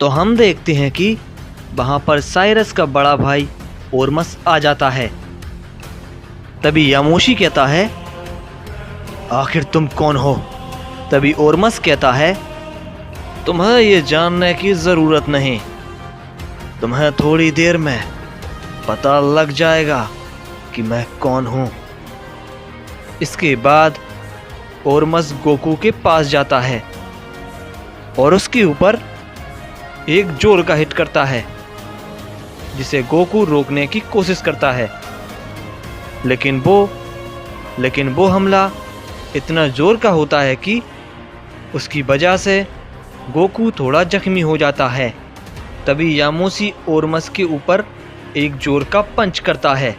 तो हम देखते हैं कि वहाँ पर साइरस का बड़ा भाई ओरमस आ जाता है। तभी यामोशी कहता है, आखिर तुम कौन हो? तभी ओरमस कहता है, तुम्हें ये जानने की ज़रूरत नहीं, तुम्हें थोड़ी देर में पता लग जाएगा कि मैं कौन हूँ। इसके बाद ओरमस गोकू के पास जाता है और उसके ऊपर एक जोर का हिट करता है, जिसे गोकू रोकने की कोशिश करता है। लेकिन वो हमला इतना जोर का होता है कि उसकी वजह से गोकू थोड़ा जख्मी हो जाता है। तभी यामोशी ओरमस के ऊपर एक जोर का पंच करता है,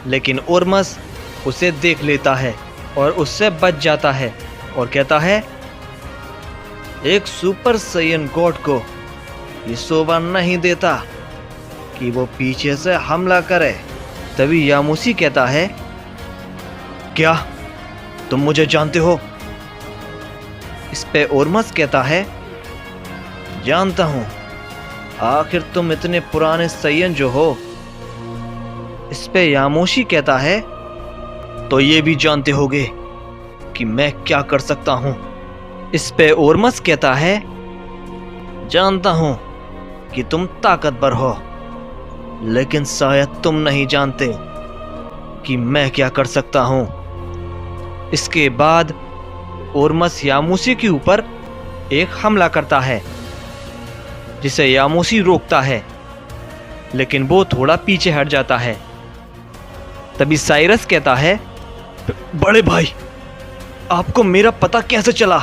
लेकिन ओरमस उसे देख लेता है और उससे बच जाता है और कहता है, एक सुपर सैयन गॉड को ये शोभा नहीं देता कि वो पीछे से हमला करे। तभी यामोशी कहता है, क्या तुम मुझे जानते हो? इस पे ओरमस कहता है, जानता हूं, आखिर तुम इतने पुराने सैयन जो हो। इस पे यामोशी कहता है, तो ये भी जानते होगे कि मैं क्या कर सकता हूं। इस पे ओरमस कहता है, जानता हूं कि तुम ताकतवर हो, लेकिन शायद तुम नहीं जानते कि मैं क्या कर सकता हूं। इसके बाद ओरमस यामोशी के ऊपर एक हमला करता है, जिसे यामोशी रोकता है, लेकिन वो थोड़ा पीछे हट जाता है। तभी साइरस कहता है, बड़े भाई, आपको मेरा पता कैसे चला?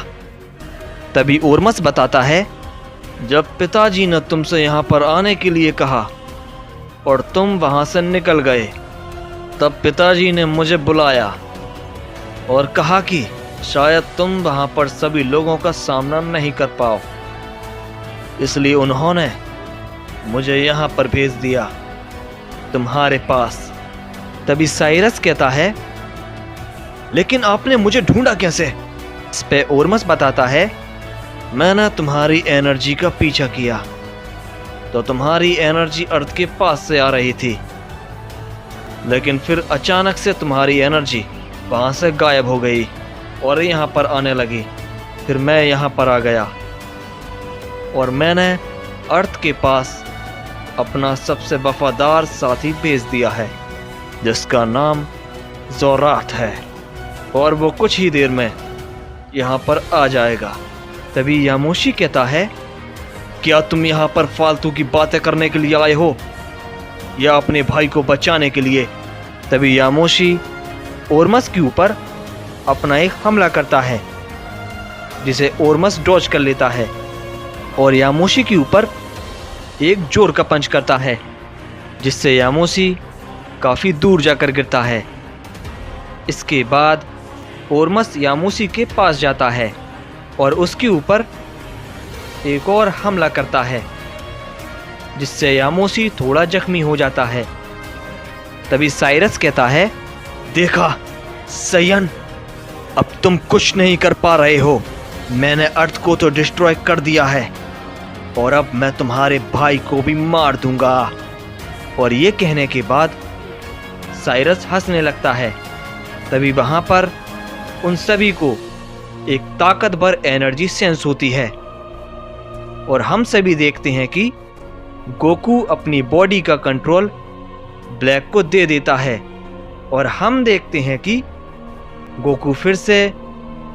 तभी ओरमस बताता है, जब पिताजी ने तुमसे यहाँ पर आने के लिए कहा और तुम वहाँ से निकल गए, तब पिताजी ने मुझे बुलाया और कहा कि शायद तुम वहाँ पर सभी लोगों का सामना नहीं कर पाओ, इसलिए उन्होंने मुझे यहाँ पर भेज दिया तुम्हारे पास। तभी साइरस कहता है, लेकिन आपने मुझे ढूंढा कैसे? इस पे ओरमस बताता है, मैंने तुम्हारी एनर्जी का पीछा किया तो तुम्हारी एनर्जी अर्थ के पास से आ रही थी, लेकिन फिर अचानक से तुम्हारी एनर्जी वहाँ से गायब हो गई और यहाँ पर आने लगी। फिर मैं यहाँ पर आ गया और मैंने अर्थ के पास अपना सबसे वफादार साथी भेज दिया है, जिसका नाम जोराथ है, और वो कुछ ही देर में यहाँ पर आ जाएगा। तभी यामोशी कहता है, क्या तुम यहाँ पर फालतू की बातें करने के लिए आए हो या अपने भाई को बचाने के लिए? तभी यामोशी ओरमस के ऊपर अपना एक हमला करता है, जिसे ओरमस डॉज कर लेता है और यामोशी के ऊपर एक जोर का पंच करता है, जिससे यामोशी काफ़ी दूर जाकर गिरता है। इसके बाद ओरमस यामोशी के पास जाता है और उसके ऊपर एक और हमला करता है, जिससे यामोशी थोड़ा जख्मी हो जाता है। तभी साइरस कहता है, देखा सैयन, अब तुम कुछ नहीं कर पा रहे हो। मैंने अर्थ को तो डिस्ट्रॉय कर दिया है और अब मैं तुम्हारे भाई को भी मार दूंगा। और ये कहने के बाद साइरस हंसने लगता है। तभी वहां पर उन सभी को एक ताकतवर एनर्जी सेंस होती है और हम सभी देखते हैं कि गोकू अपनी बॉडी का कंट्रोल ब्लैक को दे देता है और हम देखते हैं कि गोकू फिर से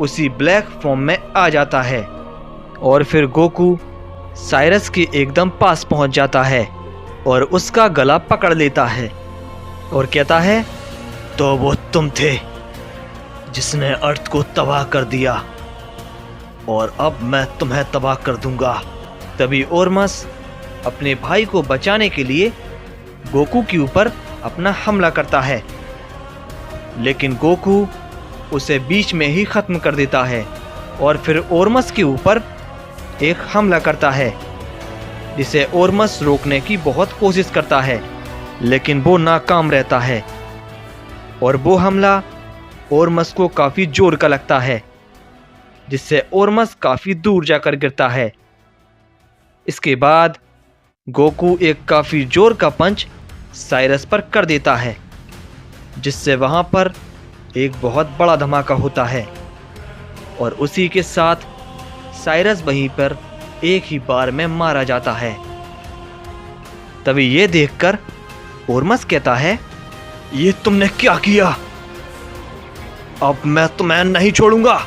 उसी ब्लैक फॉर्म में आ जाता है और फिर गोकू साइरस के एकदम पास पहुंच जाता है और उसका गला पकड़ लेता है और कहता है, तो वो तुम थे जिसने अर्थ को तबाह कर दिया और अब मैं तुम्हें तबाह कर दूंगा। तभी ओरमस अपने भाई को बचाने के लिए गोकू के ऊपर अपना हमला करता है, लेकिन गोकू उसे बीच में ही खत्म कर देता है और फिर ओरमस के ऊपर एक हमला करता है, जिसे ओरमस रोकने की बहुत कोशिश करता है, लेकिन वो नाकाम रहता है और वो हमला ओरमस को काफ़ी जोर का लगता है, जिससे ओरमस काफ़ी दूर जाकर गिरता है। इसके बाद गोकू एक काफी जोर का पंच साइरस पर कर देता है, जिससे वहां पर एक बहुत बड़ा धमाका होता है और उसी के साथ साइरस वहीं पर एक ही बार में मारा जाता है। तभी ये देखकर ओरमस कहता है, ये तुमने क्या किया? अब मैं तुम्हें नहीं छोड़ूंगा।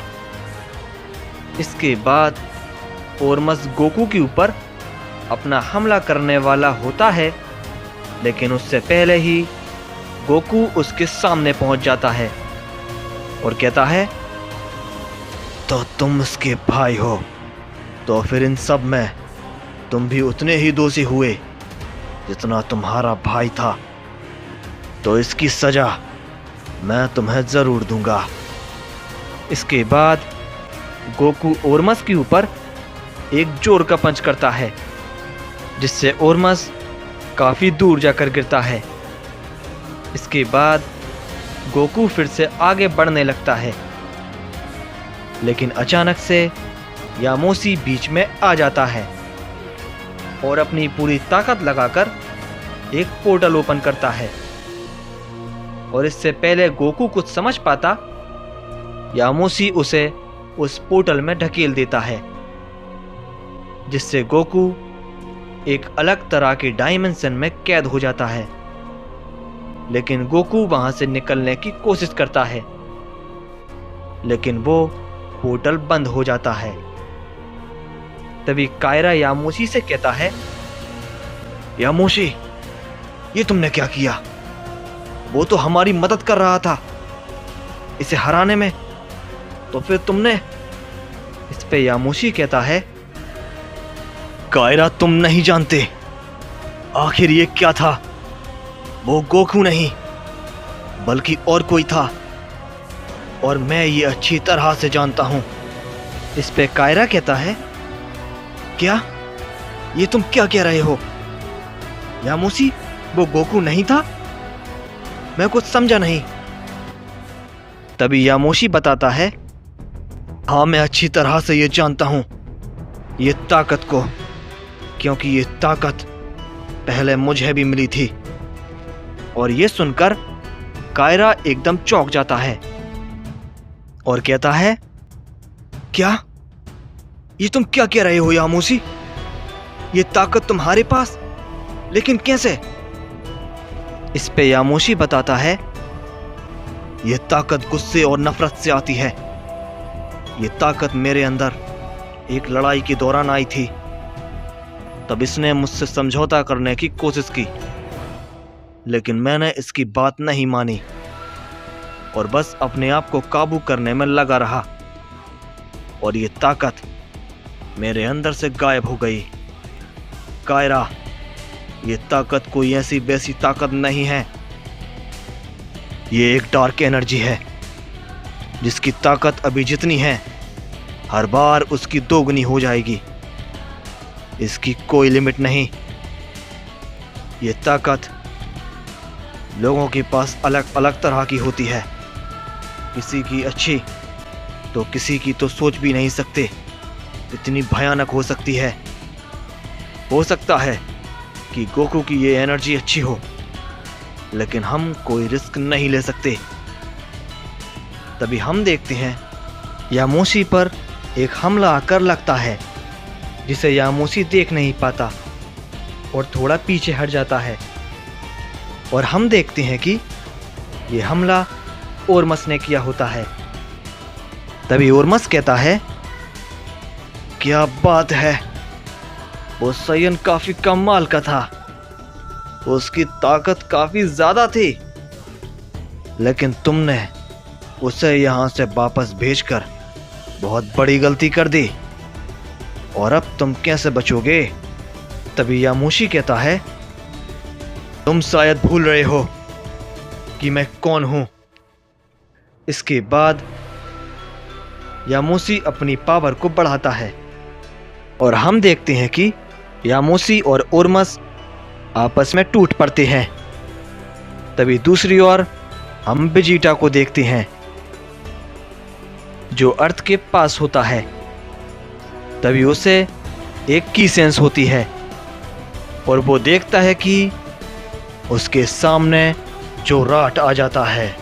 इसके बाद ओरमस गोकू के ऊपर अपना हमला करने वाला होता है, लेकिन उससे पहले ही गोकू उसके सामने पहुंच जाता है और कहता है, तो तुम उसके भाई हो, तो फिर इन सब में तुम भी उतने ही दोषी हुए जितना तुम्हारा भाई था, तो इसकी सजा मैं तुम्हें जरूर दूंगा। इसके बाद गोकू ओरमस के ऊपर एक जोर का पंच करता है, जिससे ओरमस काफी दूर जाकर गिरता है। इसके बाद गोकू फिर से आगे बढ़ने लगता है, लेकिन अचानक से यामोशी बीच में आ जाता है और अपनी पूरी ताकत लगाकर एक पोर्टल ओपन करता है। और इससे पहले गोकू कुछ समझ पाता, यामोशी उसे उस पोर्टल में ढकेल देता है, जिससे गोकू एक अलग तरह के डायमेंशन में कैद हो जाता है। लेकिन गोकू वहां से निकलने की कोशिश करता है, लेकिन वो पोर्टल बंद हो जाता है। तभी कायरा यामोशी से कहता है, यामोशी, ये तुमने क्या किया? वो तो हमारी मदद कर रहा था इसे हराने में, तो फिर तुमने? इस पे यामोशी कहता है, कायरा, तुम नहीं जानते आखिर ये क्या था। वो गोकू नहीं बल्कि और कोई था, और मैं ये अच्छी तरह से जानता हूं। इस पे कायरा कहता है, क्या? ये तुम क्या कह रहे हो यामोशी? वो गोकू नहीं था? मैं कुछ समझा नहीं। तभी यामोशी बताता है, हाँ, मैं अच्छी तरह से ये जानता हूं ये ताकत को, क्योंकि ये ताकत पहले मुझे भी मिली थी। और ये सुनकर कायरा एकदम चौंक जाता है और कहता है, क्या? ये तुम क्या कह रहे हो यामोशी? ये ताकत तुम्हारे पास, लेकिन कैसे? इस पे यामोशी बताता है, यह ताकत गुस्से और नफरत से आती है। ये ताकत मेरे अंदर एक लड़ाई के दौरान आई थी, तब इसने मुझसे समझौता करने की कोशिश की, लेकिन मैंने इसकी बात नहीं मानी और बस अपने आप को काबू करने में लगा रहा, और ये ताकत मेरे अंदर से गायब हो गई। कायरा, ये ताकत कोई ऐसी वैसी ताकत नहीं है, ये एक डार्क एनर्जी है, जिसकी ताकत अभी जितनी है हर बार उसकी दोगुनी हो जाएगी। इसकी कोई लिमिट नहीं। ये ताकत लोगों के पास अलग अलग तरह की होती है, किसी की अच्छी तो किसी की तो सोच भी नहीं सकते, इतनी भयानक हो सकती है। हो सकता है कि गोकू की ये एनर्जी अच्छी हो, लेकिन हम कोई रिस्क नहीं ले सकते। तभी हम देखते हैं यामोशी पर एक हमला आकर लगता है, जिसे यामोशी देख नहीं पाता और थोड़ा पीछे हट जाता है। और हम देखते हैं कि ये हमला ओरमस ने किया होता है। तभी ओरमस कहता है, क्या बात है, वो सयन काफी कमाल का था, उसकी ताकत काफी ज्यादा थी, लेकिन तुमने उसे यहां से वापस भेजकर बहुत बड़ी गलती कर दी, और अब तुम कैसे बचोगे? तभी यामोशी कहता है, तुम शायद भूल रहे हो कि मैं कौन हूं। इसके बाद यामोशी अपनी पावर को बढ़ाता है और हम देखते हैं कि यामोशी और ओरमस आपस में टूट पड़ते हैं। तभी दूसरी ओर हम वेजिटा को देखते हैं, जो अर्थ के पास होता है। तभी उसे एक की सेंस होती है और वो देखता है कि उसके सामने जोराट आ जाता है।